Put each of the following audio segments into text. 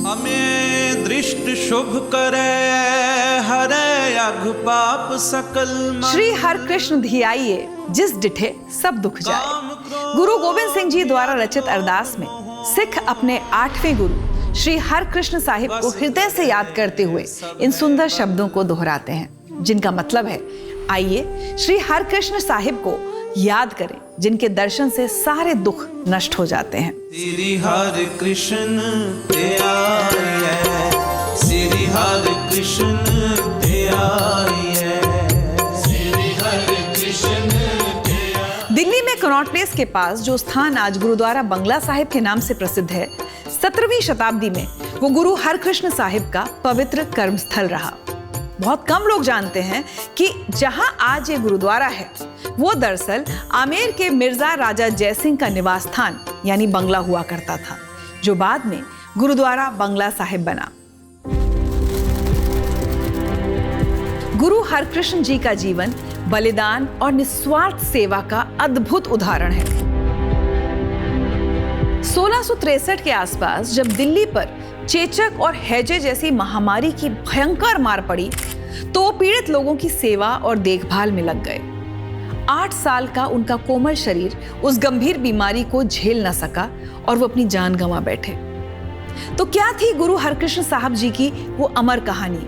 हमें दृष्ट शुभ करे, हरे अघ पाप सकल। श्री हर कृष्ण धियाइए, जिस डिठे सब दुख जाए। गुरु गोविंद सिंह जी द्वारा रचित अरदास में सिख अपने 8वें गुरु श्री हर कृष्ण साहिब को हृदय से याद करते हुए इन सुंदर शब्दों को दोहराते हैं, जिनका मतलब है, आइए श्री हर कृष्ण साहिब को याद करें, जिनके दर्शन से सारे दुख नष्ट हो जाते हैं। श्री हर कृष्ण धियाइए, श्री हर कृष्ण धियाइए, श्री हर कृष्ण धियाइए। दिल्ली में कनॉट प्लेस के पास जो स्थान आज गुरुद्वारा बंगला साहिब के नाम से प्रसिद्ध है, 17वीं शताब्दी में वो गुरु हरकृष्ण साहिब का पवित्र कर्म स्थल रहा। बहुत कम लोग जानते हैं कि जहां आज ये गुरुद्वारा है, वो दरअसल आमेर के मिर्जा राजा जयसिंह का निवास स्थान यानी बंगला हुआ करता था, जो बाद में गुरुद्वारा बंगला साहिब बना। गुरु हरकृष्ण जी का जीवन बलिदान और निस्वार्थ सेवा का अद्भुत उदाहरण है। 1663 के आसपास जब दिल्ली पर चेचक और हैजे जैसी महामारी की भयंकर मार पड़ी, तो वो पीड़ित लोगों की सेवा और देखभाल में लग गए। 8 साल का उनका कोमल शरीर उस गंभीर बीमारी को झेल न सका और वो अपनी जान गंवा बैठे। तो क्या थी गुरु हरकृष्ण साहब जी की वो अमर कहानी?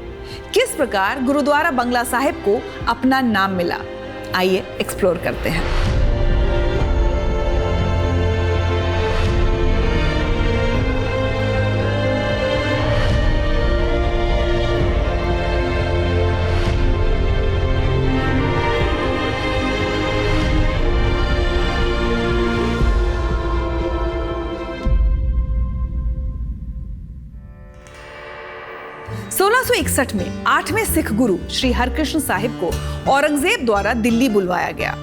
किस प्रकार गुरुद्वारा बंगला साहिब को अपना नाम मिला? आइए एक्सप्लोर करते हैं। में 8वें सिख गुरु श्री हरकृष्ण साहिब को औरंगजेब द्वारा दिल्ली बुलवाया गया।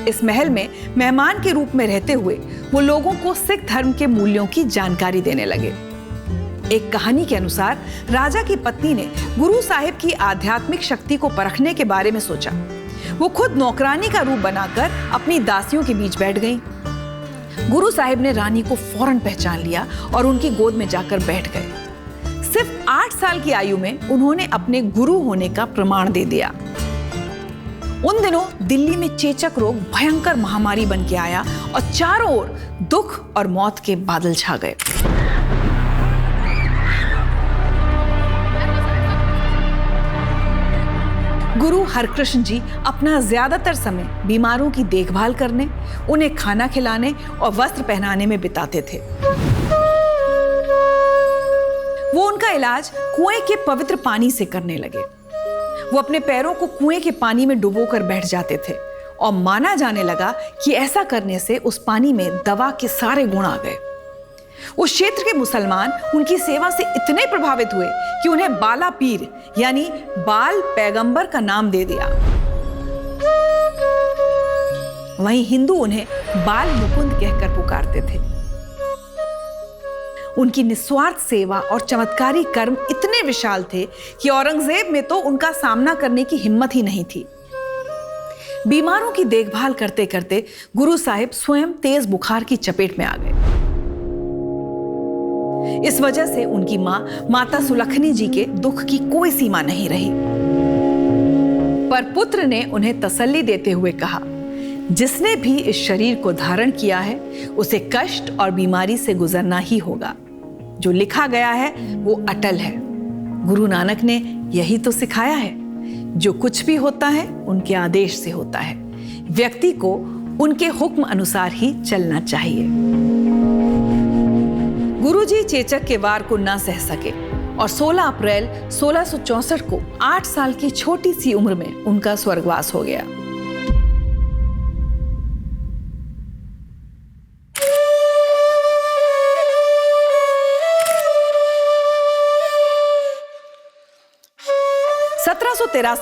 इस महल में मेहमान के रूप में रहते हुए वो लोगों को सिख धर्म के मूल्यों की जानकारी देने लगे। एक कहानी के अनुसार राजा की पत्नी ने गुरु साहिब की आध्यात्मिक शक्ति को परखने के बारे में सोचा। वो खुद नौकरानी का रूप बनाकर अपनी दासियों के बीच बैठ गई। गुरु साहिब ने रानी को फौरन पहचान लिया और उनकी गोद में जाकर बैठ गए। सिर्फ 8 साल की आयु में उन्होंने अपने गुरु होने का प्रमाण दे दिया। उन दिनों दिल्ली में चेचक रोग भयंकर महामारी बन के आया और चारों ओर दुख और मौत के बादल छा गए। गुरु हरकृष्ण जी अपना ज्यादातर समय बीमारों की देखभाल करने, उन्हें खाना खिलाने और वस्त्र पहनाने में बिताते थे। वो उनका इलाज कुएं के पवित्र पानी से करने लगे। वो अपने पैरों को कुएं के पानी में डुबोकर बैठ जाते थे और माना जाने लगा कि ऐसा करने से उस पानी में दवा के सारे गुण आ गए। उस क्षेत्र के मुसलमान उनकी सेवा से इतने प्रभावित हुए कि उन्हें बाला पीर यानी बाल पैगंबर का नाम दे दिया। वहीं हिंदू उन्हें बाल मुकुंद कहकर पुकारते थे। उनकी निस्वार्थ सेवा और चमत्कारी कर्म इतने विशाल थे कि औरंगजेब में तो उनका सामना करने की हिम्मत ही नहीं थी। बीमारों की देखभाल करते करते गुरु साहिब स्वयं तेज बुखार की चपेट में आ गए। इस वजह से उनकी मां माता सुलखनी जी के दुख की कोई सीमा नहीं रही। पर पुत्र ने उन्हें तसल्ली देते हुए कहा, जिसने भी इस शरीर को धारण किया है उसे कष्ट और बीमारी से गुजरना ही होगा। जो लिखा गया है वो अटल है। गुरु नानक ने यही तो सिखाया है, जो कुछ भी होता है उनके आदेश से होता है। व्यक्ति को उनके हुक्म अनुसार ही चलना चाहिए। गुरुजी चेचक के वार को ना सह सके और 16 अप्रैल 1664 को 8 साल की छोटी सी उम्र में उनका स्वर्गवास हो गया।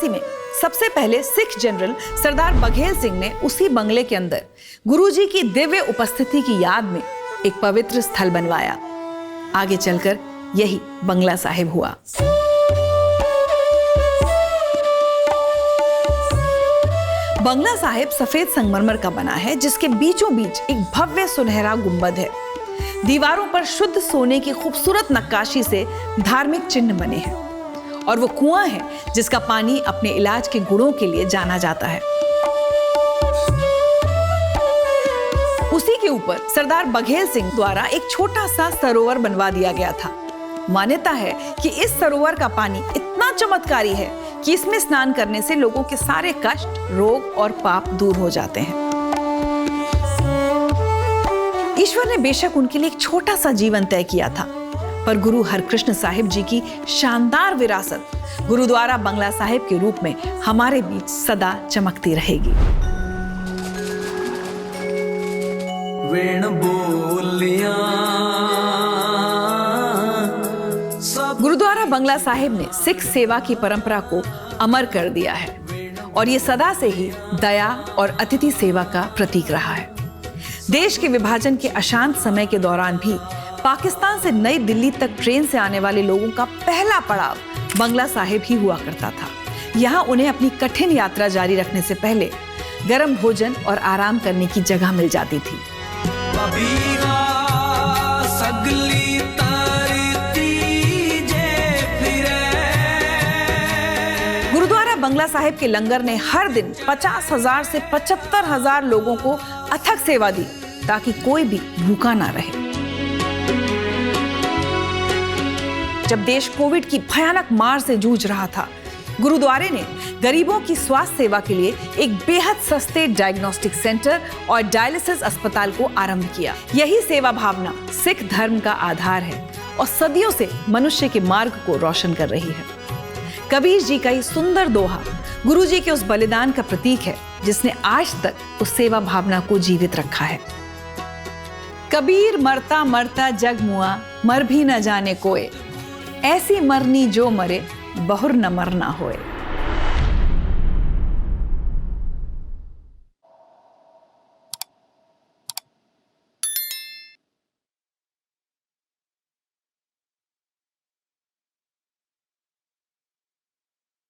में सबसे पहले सिख जनरल सरदार बघेल सिंह ने उसी बंगले के अंदर गुरुजी की दिव्य उपस्थिति की याद में एक पवित्र स्थल बनवाया। आगे चलकर यही बंगला साहिब हुआ। बंगला साहिब सफेद संगमरमर का बना है, जिसके बीचों बीच एक भव्य सुनहरा गुंबद है। दीवारों पर शुद्ध सोने की खूबसूरत नक्काशी से धार्मिक चिन्ह बने हैं और वो कुआं है जिसका पानी अपने इलाज के गुणों के लिए जाना जाता है। उसी के ऊपर सरदार बघेल सिंह द्वारा एक छोटा सा सरोवर बनवा दिया गया था। मान्यता है कि इस सरोवर का पानी इतना चमत्कारी है कि इसमें स्नान करने से लोगों के सारे कष्ट, रोग और पाप दूर हो जाते हैं। ईश्वर ने बेशक उनके लिए एक छोटा सा जीवन तय किया था, पर गुरु हरकृष्ण साहिब जी की शानदार विरासत गुरुद्वारा बंगला साहिब के रूप में हमारे बीच सदा चमकती रहेगी। वेण बोलिया गुरुद्वारा बंगला साहिब ने सिख सेवा की परंपरा को अमर कर दिया है और ये सदा से ही दया और अतिथि सेवा का प्रतीक रहा है। देश के विभाजन के अशांत समय के दौरान भी पाकिस्तान से नई दिल्ली तक ट्रेन से आने वाले लोगों का पहला पड़ाव बंगला साहिब ही हुआ करता था। यहाँ उन्हें अपनी कठिन यात्रा जारी रखने से पहले गर्म भोजन और आराम करने की जगह मिल जाती थी। गुरुद्वारा बंगला साहिब के लंगर ने हर दिन 50,000 से 75,000 लोगों को अथक सेवा दी ताकि कोई भी भूखा ना रहे। जब देश कोविड की भयानक मार से जूझ रहा था, गुरुद्वारे ने गरीबों की स्वास्थ्य सेवा के लिए एक बेहद सस्ते डायग्नोस्टिक सेंटर और डायलिसिस अस्पताल को आरंभ किया। यही सेवा भावना सिख धर्म का आधार है और सदियों से मनुष्य के मार्ग को रोशन कर रही है। कबीर जी का ये सुंदर दोहा गुरु जी के उस बलिदान का प्रतीक है जिसने आज तक उस सेवा भावना को जीवित रखा है। कबीर मरता मरता जग मुआ, मर भी न जाने कोय, ऐसी मरनी जो मरे बहुर न मरना होए।